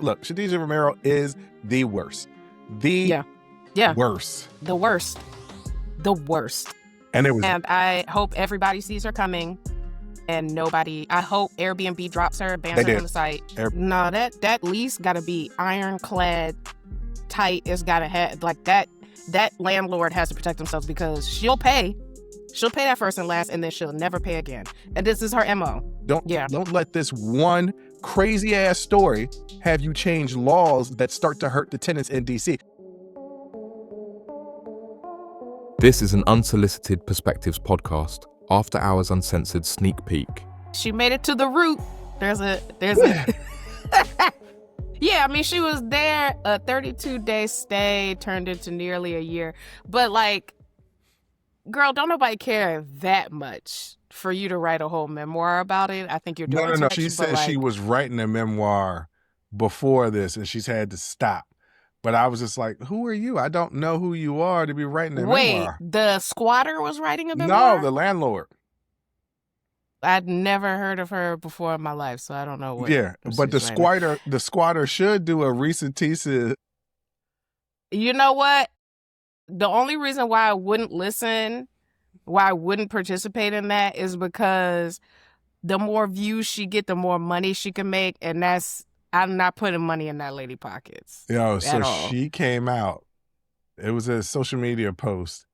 Look, Khadijah Romero is the worst. The Yeah. worst. The worst. The worst. And it was And I hope everybody sees her coming and I hope Airbnb drops her, bans her from the site. No, that lease gotta be ironclad, tight. It's gotta have, like, that landlord has to protect themselves because she'll pay that first and last, and then she'll never pay again. And this is her MO. Don't let this one crazy ass story have you change laws that start to hurt the tenants in DC. This is an Unsolicited Perspectives podcast, After Hours Uncensored sneak peek. She made it to the root. There's a yeah, I mean, she was there, a 32-day stay turned into nearly a year. But, like, girl, don't nobody care that much for you to write a whole memoir about it. I think you're doing too much. She said she was writing a memoir before this and she's had to stop. But I was just like, who are you? I don't know who you are to be writing a memoir. Wait, the squatter was writing a memoir? No, the landlord. I'd never heard of her before in my life, so I don't know what. Yeah, but the squatter should do a recent thesis. You know what? The only reason why I wouldn't participate in that is because the more views she get, the more money she can make, and I'm not putting money in that lady pockets. She came out. It was a social media post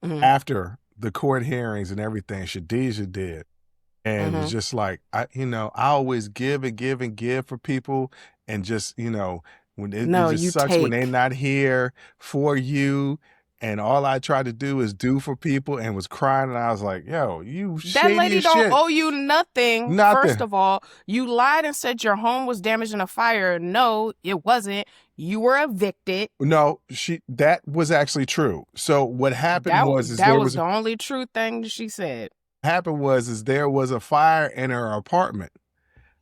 after the court hearings and everything Khadijah did. And it's just like, I always give and give and give for people. And just, when it just sucks when they're not here for you. And all I tried to do is do for people and was crying. And I was like, yo, you shady That lady don't shit. owe you nothing. First of all, you lied and said your home was damaged in a fire. No, it wasn't. You were evicted. No, that was actually true. So what happened was the only true thing she said. Happened was there was a fire in her apartment.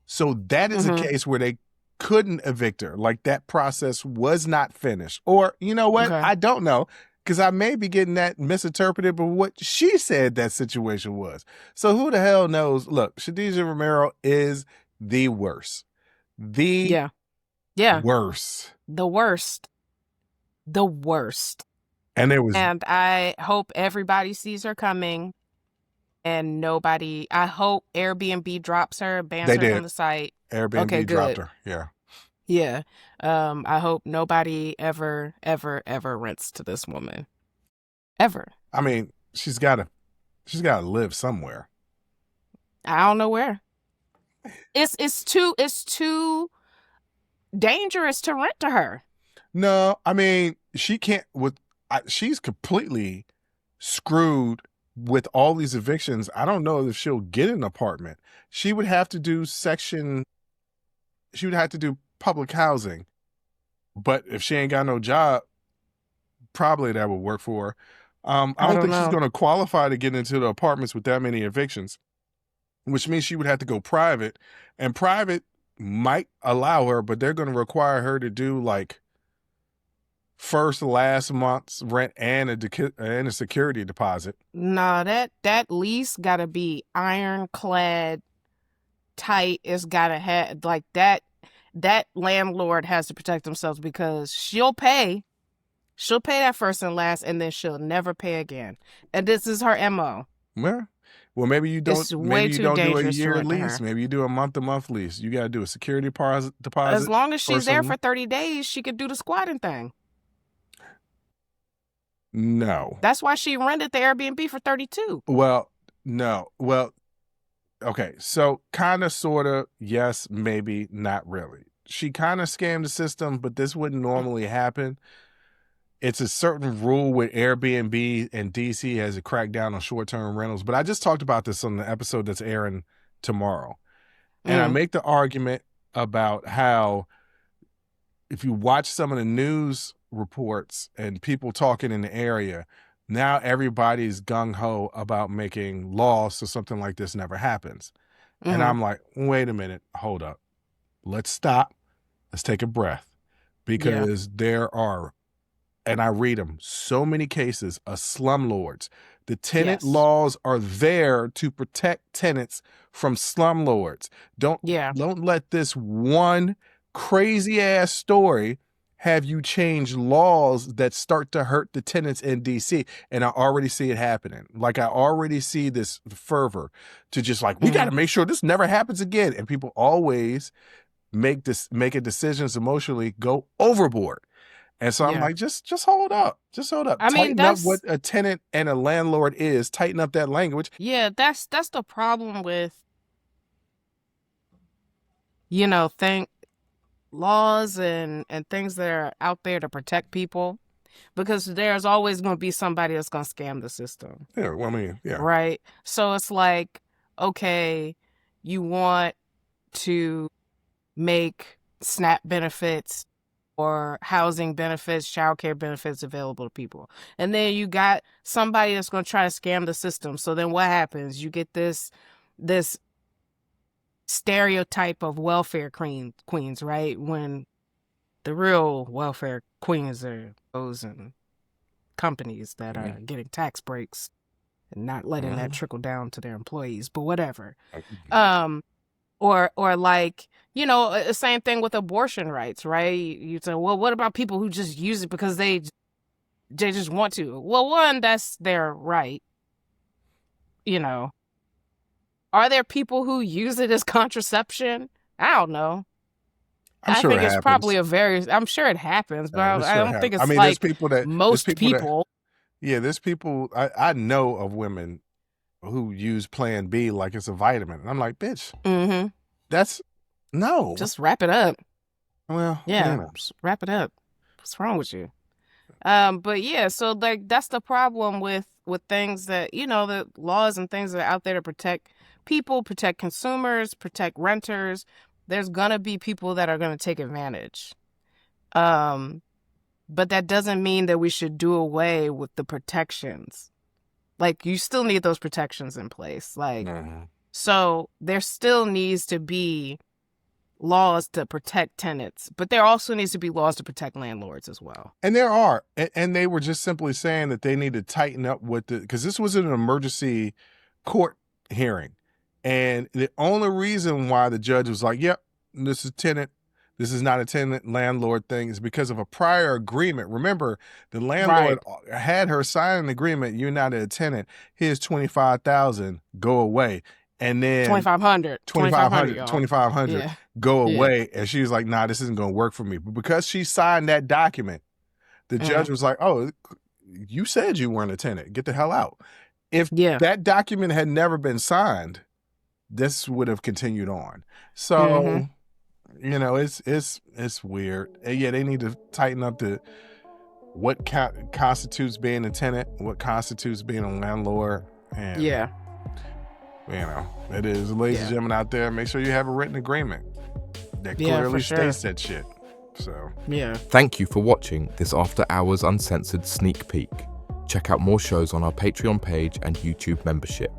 So that is a case where they couldn't evict her. Like, that process was not finished. Or, you know what? Okay. I don't know, because I may be getting that misinterpreted, but what she said that situation was. So who the hell knows? Look, Khadijah Romero is the worst. The worst. The worst. The worst. And I hope everybody sees her coming. And I hope Airbnb drops her, bans her from the site. Airbnb dropped her, yeah. Yeah. I hope nobody ever, ever, ever rents to this woman. Ever. I mean, she's got to live somewhere. I don't know where. It's too dangerous to rent to her. No, I mean, she can't, she's completely screwed with all these evictions. I don't know if she'll get an apartment. She would have to do public housing. But if she ain't got no job, probably that would work for her. I don't think she's going to qualify to get into the apartments with that many evictions, which means she would have to go private. And private might allow her, but they're going to require her to do like last month's rent and a security deposit. No, that lease gotta be ironclad, tight. It's gotta have, like, that landlord has to protect themselves because she'll pay that first and last, and then she'll never pay again. And this is her MO. Well, maybe you don't. Maybe you don't do a year lease. Maybe you do a month-to-month lease. You got to do a security deposit. As long as she's there for 30 days, she could do the squatting thing. No. That's why she rented the Airbnb for 32. Well, no. Well, okay. So kind of, sort of, yes, maybe, not really. She kind of scammed the system, but this wouldn't normally happen. It's a certain rule with Airbnb, and DC has a crackdown on short-term rentals. But I just talked about this on the episode that's airing tomorrow. And I make the argument about how if you watch some of the news reports and people talking in the area, now everybody's gung-ho about making laws so something like this never happens. And I'm like, wait a minute, hold up. Let's stop. Let's take a breath. Because there are, and I read them, so many cases of slumlords. The tenant laws are there to protect tenants from slumlords. Don't let this one crazy ass story have you change laws that start to hurt the tenants in DC? And I already see it happening. Like, I already see this fervor to just like, we got to make sure this never happens again. And people always making decisions emotionally go overboard. And so I'm like, just hold up. Just hold up. I mean, tighten up what a tenant and a landlord is. Tighten up that language. Yeah, that's the problem with, laws and things that are out there to protect people, because there's always going to be somebody that's going to scam the system. Yeah, well, I mean, yeah. Right? So it's like, okay, you want to make SNAP benefits or housing benefits, childcare benefits available to people. And then you got somebody that's going to try to scam the system. So then what happens? You get this stereotype of welfare queens, right? When the real welfare queens are those in companies that are getting tax breaks and not letting that trickle down to their employees, but whatever. Or like, same thing with abortion rights, right? You say, well, what about people who just use it because they just want to? Well, one, that's their right. Are there people who use it as contraception? I don't know. I'm sure think it it's happens. probably I'm sure it happens, but I don't think it's there's people that most people. There's people I know of women who use Plan B like it's a vitamin. And I'm like, bitch, that's no. Just wrap it up. Well, just wrap it up. What's wrong with you? But yeah, so like that's the problem with things that, the laws and things that are out there to protect people, protect consumers, protect renters. There's gonna be people that are gonna take advantage. But that doesn't mean that we should do away with the protections. Like, you still need those protections in place. Like, so there still needs to be laws to protect tenants, but there also needs to be laws to protect landlords as well. And there are. And they were just simply saying that they need to tighten up because this was an emergency court hearing. And the only reason why the judge was like, yep, this is tenant. This is not a tenant landlord thing, is because of a prior agreement. Remember, the landlord had her sign an agreement. You're not a tenant. Here's $25,000. Go away. And then $2,500 go away. And she was like, nah, this isn't going to work for me. But because she signed that document, the judge was like, oh, you said you weren't a tenant. Get the hell out. If that document had never been signed, this would have continued on. So, it's weird. And yeah, they need to tighten up what constitutes being a tenant, what constitutes being a landlord. And it is. Ladies and gentlemen out there, make sure you have a written agreement that clearly states that shit. So, Thank you for watching this After Hours Uncensored sneak peek. Check out more shows on our Patreon page and YouTube membership.